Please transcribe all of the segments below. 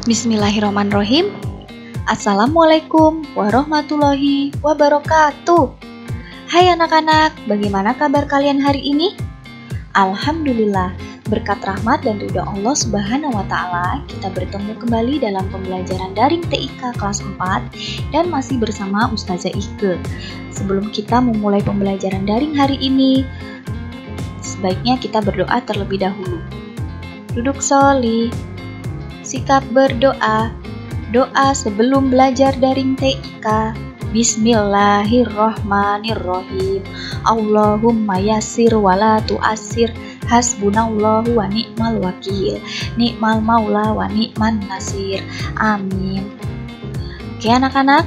Bismillahirrahmanirrahim. Assalamualaikum warahmatullahi wabarakatuh. Hai anak-anak, bagaimana kabar kalian hari ini? Alhamdulillah, berkat rahmat dan ridha Allah Subhanahu wa Ta'ala, kita bertemu kembali dalam pembelajaran daring TIK kelas 4 dan masih bersama Ustazah Ike. Sebelum kita memulai pembelajaran daring hari ini, sebaiknya kita berdoa terlebih dahulu. Duduk sholih. Sikap berdoa. Doa sebelum belajar daring TIK. Bismillahirrahmanirrahim. Allahumma yassir wala tu'assir. Hasbunallahu wa ni'mal wakil. Ni'mal maula wa ni'man nasir. Amin. Oke anak-anak,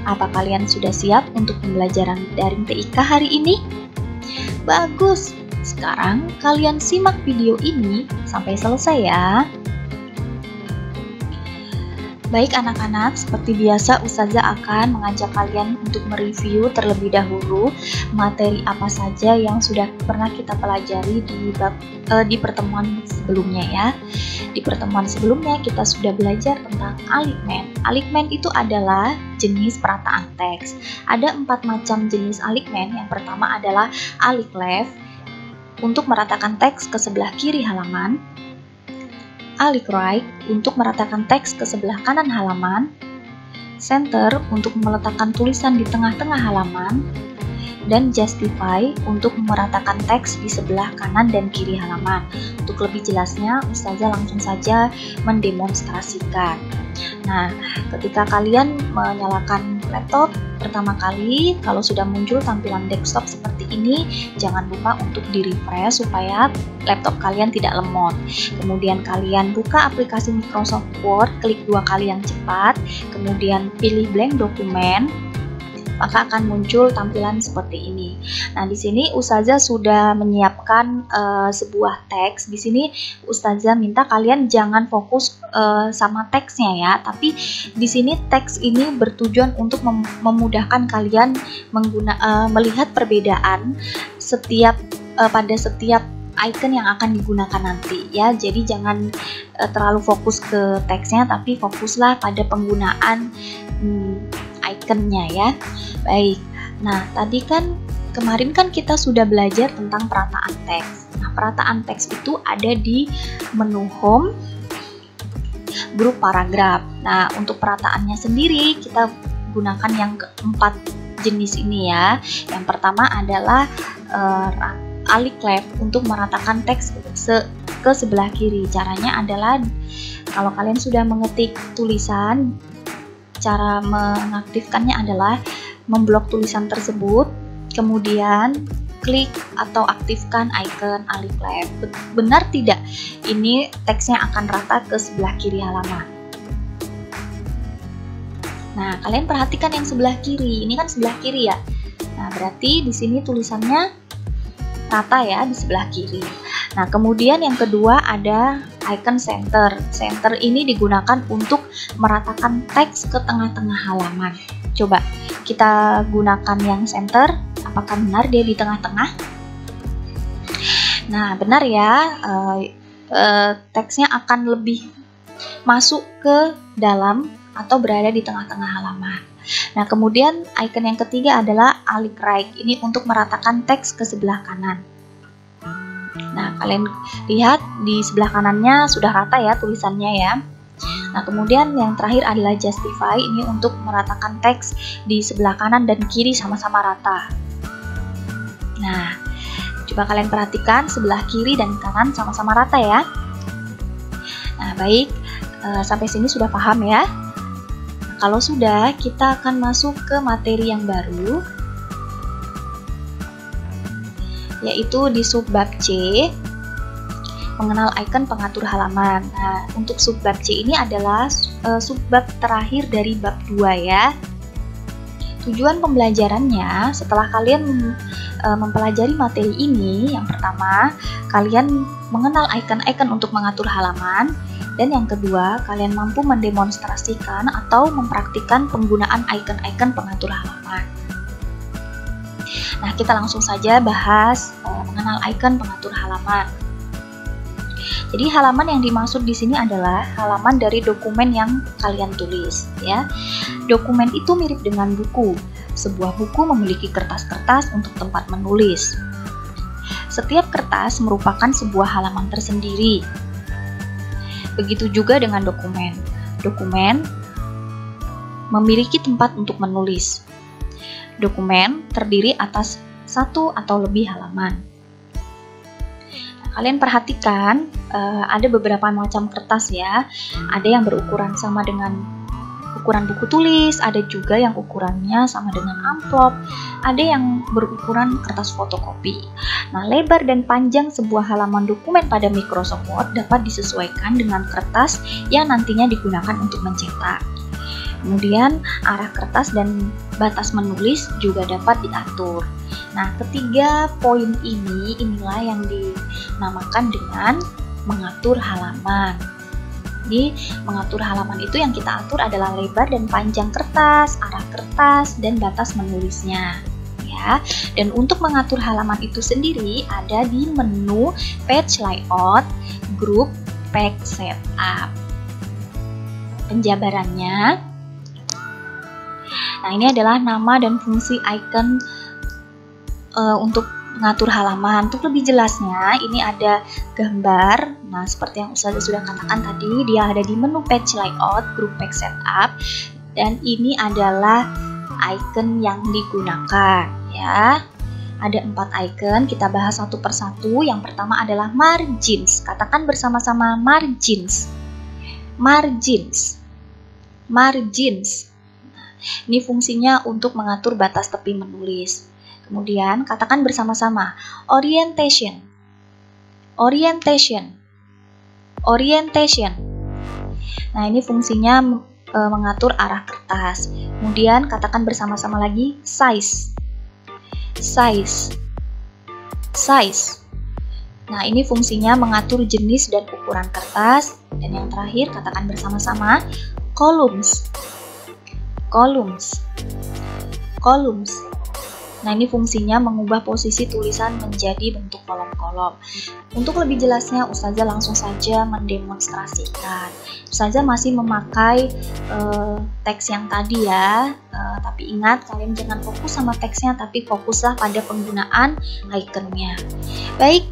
apa kalian sudah siap untuk pembelajaran daring TIK hari ini? Bagus. Sekarang kalian simak video ini sampai selesai ya. Baik anak-anak, seperti biasa Ustazah akan mengajak kalian untuk mereview terlebih dahulu materi apa saja yang sudah pernah kita pelajari di pertemuan sebelumnya ya. Di pertemuan sebelumnya kita sudah belajar tentang aligmen. Aligmen itu adalah jenis perataan teks. Ada 4 macam jenis aligmen. Yang pertama adalah alik left untuk meratakan teks ke sebelah kiri halaman. Alik right untuk meratakan teks ke sebelah kanan halaman, center untuk meletakkan tulisan di tengah-tengah halaman, dan justify untuk meratakan teks di sebelah kanan dan kiri halaman. Untuk lebih jelasnya, Ustazah langsung saja mendemonstrasikan. Nah, ketika kalian menyalakan laptop pertama kali, kalau sudah muncul tampilan desktop seperti ini, jangan lupa untuk di-refresh supaya laptop kalian tidak lemot. Kemudian kalian buka aplikasi Microsoft Word, klik 2 kali yang cepat, kemudian pilih blank dokumen, maka akan muncul tampilan seperti ini. Nah, di sini Ustazah sudah menyiapkan sebuah teks. Di sini Ustazah minta kalian jangan fokus sama teksnya ya, tapi di sini teks ini bertujuan untuk memudahkan kalian melihat perbedaan pada setiap icon yang akan digunakan nanti ya. Jadi jangan terlalu fokus ke teksnya, tapi fokuslah pada penggunaan ikonnya ya. Baik, nah tadi kan kemarin kan kita sudah belajar tentang perataan teks. Nah, perataan teks itu ada di menu home, grup paragraf. Nah, untuk perataannya sendiri kita gunakan yang keempat jenis ini ya. Yang pertama adalah alik left untuk meratakan teks ke sebelah kiri. Caranya adalah kalau kalian sudah mengetik tulisan, cara mengaktifkannya adalah memblok tulisan tersebut, kemudian klik atau aktifkan icon alik left. Benar tidak? Ini teksnya akan rata ke sebelah kiri halaman. Nah, kalian perhatikan yang sebelah kiri. Ini kan sebelah kiri ya. Nah, berarti di sini tulisannya rata ya di sebelah kiri. Nah, kemudian yang kedua ada icon center. Center ini digunakan untuk meratakan teks ke tengah-tengah halaman. Coba kita gunakan yang center. Apakah benar dia di tengah-tengah? Nah, benar ya. Teksnya akan lebih masuk ke dalam atau berada di tengah-tengah halaman. Nah, kemudian icon yang ketiga adalah alik right. Ini untuk meratakan teks ke sebelah kanan. Nah, kalian lihat di sebelah kanannya sudah rata ya tulisannya ya. Nah, kemudian yang terakhir adalah justify. Ini untuk meratakan teks di sebelah kanan dan kiri sama-sama rata. Nah, coba kalian perhatikan sebelah kiri dan kanan sama-sama rata ya. Nah, baik, sampai sini sudah paham ya. Nah, kalau sudah, kita akan masuk ke materi yang baru, yaitu di subbab C, mengenal icon pengatur halaman. Nah, untuk subbab C ini adalah subbab terakhir dari bab 2 ya. Tujuan pembelajarannya, setelah kalian mempelajari materi ini, yang pertama, kalian mengenal icon-icon untuk mengatur halaman, dan yang kedua, kalian mampu mendemonstrasikan atau mempraktikkan penggunaan icon-icon pengatur halaman. Nah, kita langsung saja bahas mengenal icon pengatur halaman. Jadi halaman yang dimaksud di sini adalah halaman dari dokumen yang kalian tulis, ya. Dokumen itu mirip dengan buku. Sebuah buku memiliki kertas-kertas untuk tempat menulis. Setiap kertas merupakan sebuah halaman tersendiri. Begitu juga dengan dokumen. Dokumen memiliki tempat untuk menulis. Dokumen terdiri atas satu atau lebih halaman. Nah, kalian perhatikan ada beberapa macam kertas ya. Ada yang berukuran sama dengan ukuran buku tulis, ada juga yang ukurannya sama dengan amplop, ada yang berukuran kertas fotokopi. Nah, lebar dan panjang sebuah halaman dokumen pada Microsoft Word dapat disesuaikan dengan kertas yang nantinya digunakan untuk mencetak. Kemudian, arah kertas dan batas menulis juga dapat diatur. Nah, ketiga poin inilah yang dinamakan dengan mengatur halaman. Jadi, mengatur halaman itu yang kita atur adalah lebar dan panjang kertas, arah kertas, dan batas menulisnya. Ya, dan untuk mengatur halaman itu sendiri ada di menu Page Layout, Group, Page Setup. Penjabarannya, nah ini adalah nama dan fungsi icon untuk mengatur halaman. Untuk lebih jelasnya, ini ada gambar. Nah, seperti yang Ustazah sudah katakan tadi, dia ada di menu Page Layout, Group Page Setup, dan ini adalah icon yang digunakan, ya. Ada 4 icon, kita bahas satu persatu. Yang pertama adalah margins. Katakan bersama-sama margins. Margins. Margins. Nah, ini fungsinya untuk mengatur batas tepi menulis. Kemudian katakan bersama-sama orientation, orientation, orientation. Nah, ini fungsinya mengatur arah kertas. Kemudian katakan bersama-sama lagi size, size, size. Nah, ini fungsinya mengatur jenis dan ukuran kertas. Dan yang terakhir katakan bersama-sama columns, columns, columns. Nah, ini fungsinya mengubah posisi tulisan menjadi bentuk kolom-kolom. Untuk lebih jelasnya, Ustazah langsung saja mendemonstrasikan. Ustazah masih memakai teks yang tadi ya, tapi ingat kalian jangan fokus sama teksnya, tapi fokuslah pada penggunaan ikonnya. Baik,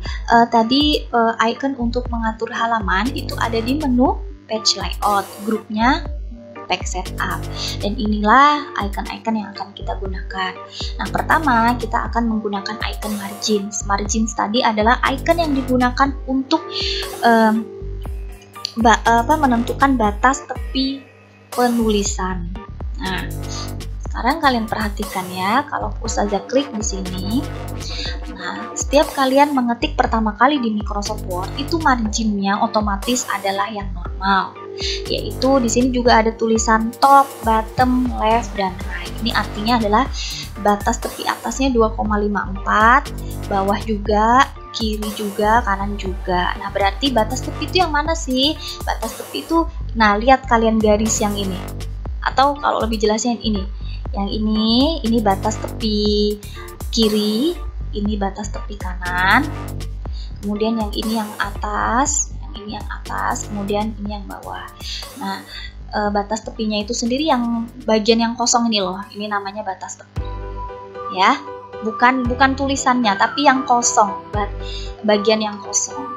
tadi icon untuk mengatur halaman itu ada di menu Page Layout, grupnya Page Setup, dan inilah icon-icon yang akan kita gunakan. Nah, pertama kita akan menggunakan icon margins. Margins tadi adalah icon yang digunakan untuk menentukan batas tepi penulisan. Nah, sekarang kalian perhatikan ya, kalau Ustazah klik di sini. Nah, setiap kalian mengetik pertama kali di Microsoft Word, itu marginnya otomatis adalah yang normal. Yaitu di sini juga ada tulisan top, bottom, left, dan right. Ini artinya adalah batas tepi atasnya 2,54, bawah juga, kiri juga, kanan juga. Nah, berarti batas tepi itu yang mana sih? Batas tepi itu, nah lihat kalian garis yang ini. Atau kalau lebih jelasnya yang ini. Yang ini batas tepi kiri, ini batas tepi kanan. Kemudian yang ini yang atas, ini yang atas, kemudian ini yang bawah. Nah, batas tepinya itu sendiri yang bagian yang kosong ini loh, ini namanya batas tepi. Ya, bukan tulisannya, tapi yang kosong, bagian yang kosong.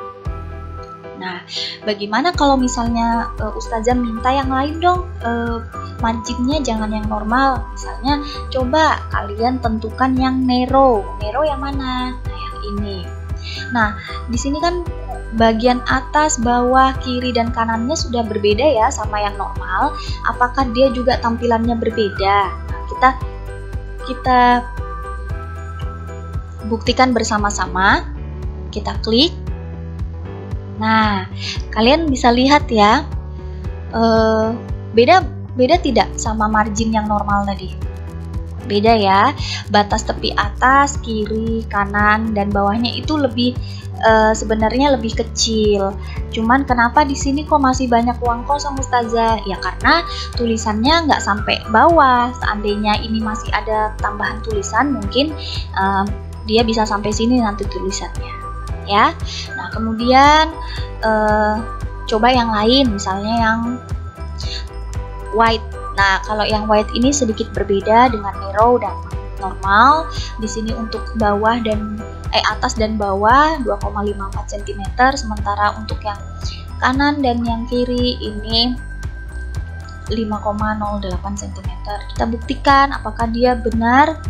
Nah, bagaimana kalau misalnya Ustazah minta yang lain dong, marginnya jangan yang normal. Misalnya, coba kalian tentukan yang narrow. Narrow yang mana? Nah, yang ini. Nah, di sini kan bagian atas, bawah, kiri, dan kanannya sudah berbeda ya sama yang normal. Apakah dia juga tampilannya berbeda? Nah, kita buktikan bersama-sama. Kita klik. Nah, kalian bisa lihat ya, beda tidak sama margin yang normal tadi? Beda ya, batas tepi atas, kiri, kanan, dan bawahnya itu lebih sebenarnya lebih kecil. Cuman kenapa di sini kok masih banyak ruang kosong, Ustazah? Ya karena tulisannya nggak sampai bawah. Seandainya ini masih ada tambahan tulisan, mungkin dia bisa sampai sini nanti tulisannya. ya. Nah, kemudian coba yang lain, misalnya yang white. Nah, kalau yang white ini sedikit berbeda dengan narrow dan normal. Di sini untuk bawah dan atas dan bawah 2,54 cm, sementara untuk yang kanan dan yang kiri ini 5,08 cm. Kita buktikan apakah dia benar.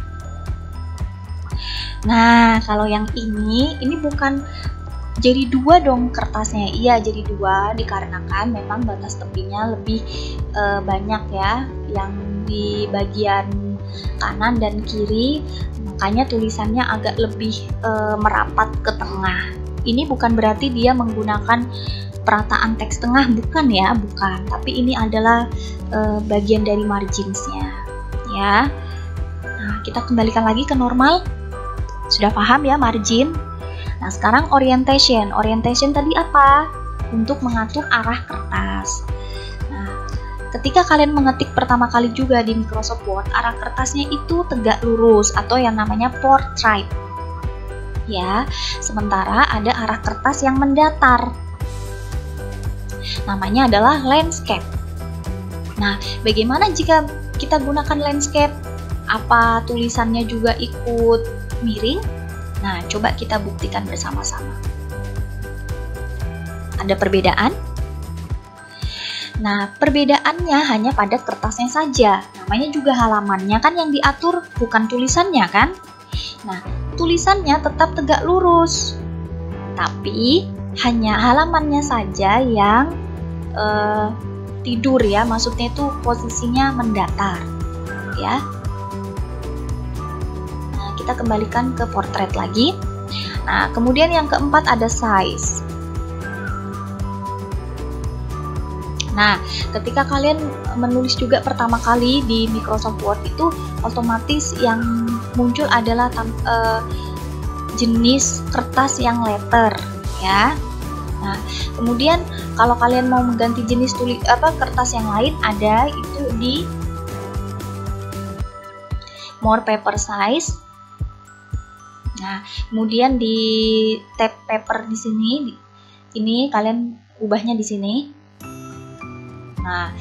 Nah, kalau yang ini bukan jadi dua dong kertasnya. Iya, jadi dua dikarenakan memang batas tepinya lebih banyak ya, yang di bagian kanan dan kiri, makanya tulisannya agak lebih merapat ke tengah. Ini bukan berarti dia menggunakan perataan teks tengah, bukan ya, bukan. Tapi ini adalah bagian dari marginsnya, ya. Nah, kita kembalikan lagi ke normal. Sudah paham ya margin? Nah, sekarang orientation. Orientation tadi apa? Untuk mengatur arah kertas. Nah, ketika kalian mengetik pertama kali juga di Microsoft Word, arah kertasnya itu tegak lurus atau yang namanya portrait. Ya, sementara ada arah kertas yang mendatar. Namanya adalah landscape. Nah, bagaimana jika kita gunakan landscape? Apa tulisannya juga ikut miring? Nah, coba kita buktikan bersama-sama. Ada perbedaan? Nah, perbedaannya hanya pada kertasnya saja. Namanya juga halamannya kan yang diatur, bukan tulisannya kan? Nah, tulisannya tetap tegak lurus. Tapi hanya halamannya saja yang tidur ya, maksudnya itu posisinya mendatar. Ya. Kita kembalikan ke portrait lagi. Nah, kemudian yang keempat ada size. Nah, ketika kalian menulis juga pertama kali di Microsoft Word itu otomatis yang muncul adalah jenis kertas yang letter ya. Nah, kemudian kalau kalian mau mengganti jenis kertas yang lain, ada itu di more paper size. Nah, kemudian di tab paper di sini, ini kalian ubahnya di sini. Nah,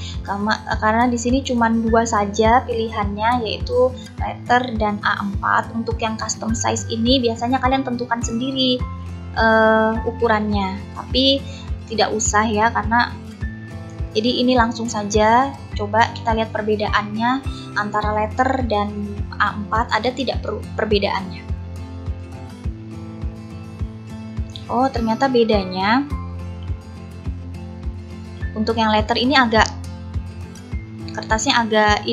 karena di sini cuma dua saja pilihannya, yaitu letter dan A4. Untuk yang custom size ini biasanya kalian tentukan sendiri ukurannya, tapi tidak usah ya, karena jadi ini langsung saja. Coba kita lihat perbedaannya antara letter dan A4, ada tidak perbedaannya? Oh, ternyata bedanya untuk yang letter ini kertasnya agak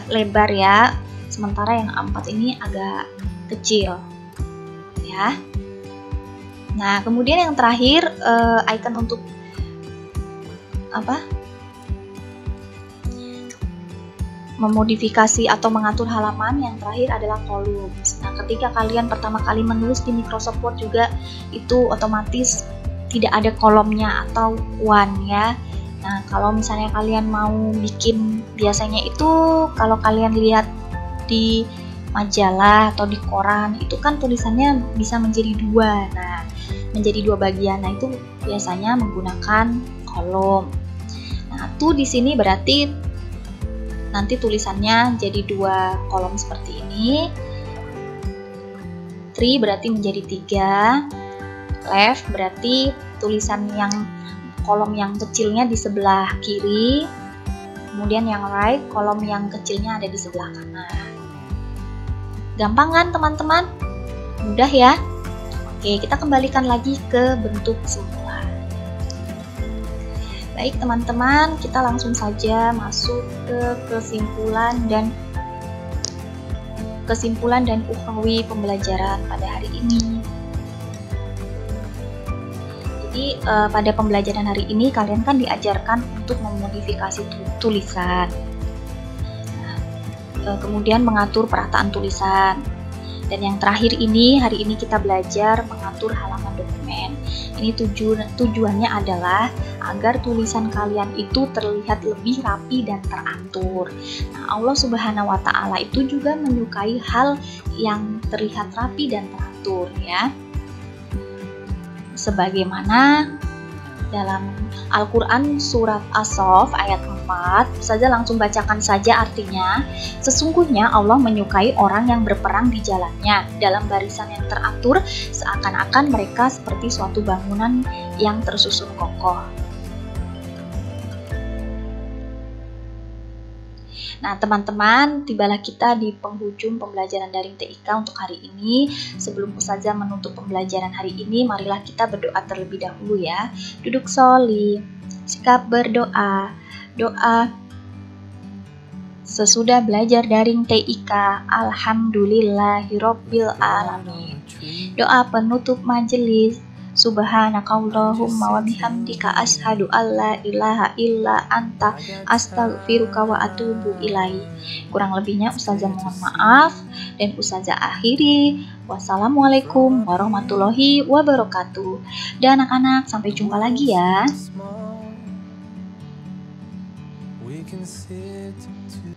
lebar ya, sementara yang A4 ini agak kecil ya. Nah, kemudian yang terakhir icon untuk memodifikasi atau mengatur halaman, yang terakhir adalah columns. Nah, ketika kalian pertama kali menulis di Microsoft Word juga itu otomatis tidak ada kolomnya atau one ya. Nah, kalau misalnya kalian mau bikin, biasanya itu kalau kalian lihat di majalah atau di koran itu kan tulisannya bisa menjadi dua. Nah, menjadi dua bagian. Nah, itu biasanya menggunakan kolom. Nah, tuh di sini berarti nanti tulisannya jadi dua kolom seperti ini. 3 berarti menjadi 3. Left berarti tulisan yang kolom yang kecilnya di sebelah kiri. Kemudian yang right, kolom yang kecilnya ada di sebelah kanan. Gampang kan teman-teman? Mudah ya? Oke, kita kembalikan lagi ke bentuk semula. Baik teman-teman, kita langsung saja masuk ke kesimpulan dan ukhrawi pembelajaran pada hari ini. Jadi pada pembelajaran hari ini kalian kan diajarkan untuk memodifikasi tulisan, kemudian mengatur perataan tulisan, dan yang terakhir ini hari ini kita belajar mengatur halaman dokumen. Ini tujuannya adalah agar tulisan kalian itu terlihat lebih rapi dan teratur. Nah, Allah Subhanahu wa Ta'ala itu juga menyukai hal yang terlihat rapi dan teratur ya. Sebagaimana dalam Al-Quran surat As-Saff ayat 4, Ustazah langsung bacakan saja artinya. Sesungguhnya Allah menyukai orang yang berperang di jalannya dalam barisan yang teratur, seakan-akan mereka seperti suatu bangunan yang tersusun kokoh. Nah teman-teman, tibalah kita di penghujung pembelajaran daring TIK untuk hari ini. Sebelum Ustazah menutup pembelajaran hari ini, marilah kita berdoa terlebih dahulu ya. Duduk sholli, sikap berdoa. Doa sesudah belajar daring TIK, Alhamdulillahirobbil alamin. Doa penutup majelis, Subhanakallahumma wa bihamdika asyhadu alla ilaha illa anta astaghfiruka wa atubu ilaik. Kurang lebihnya Ustazah mohon maaf dan Ustazah akhiri. Wassalamualaikum warahmatullahi wabarakatuh. Dan anak-anak, sampai jumpa lagi ya.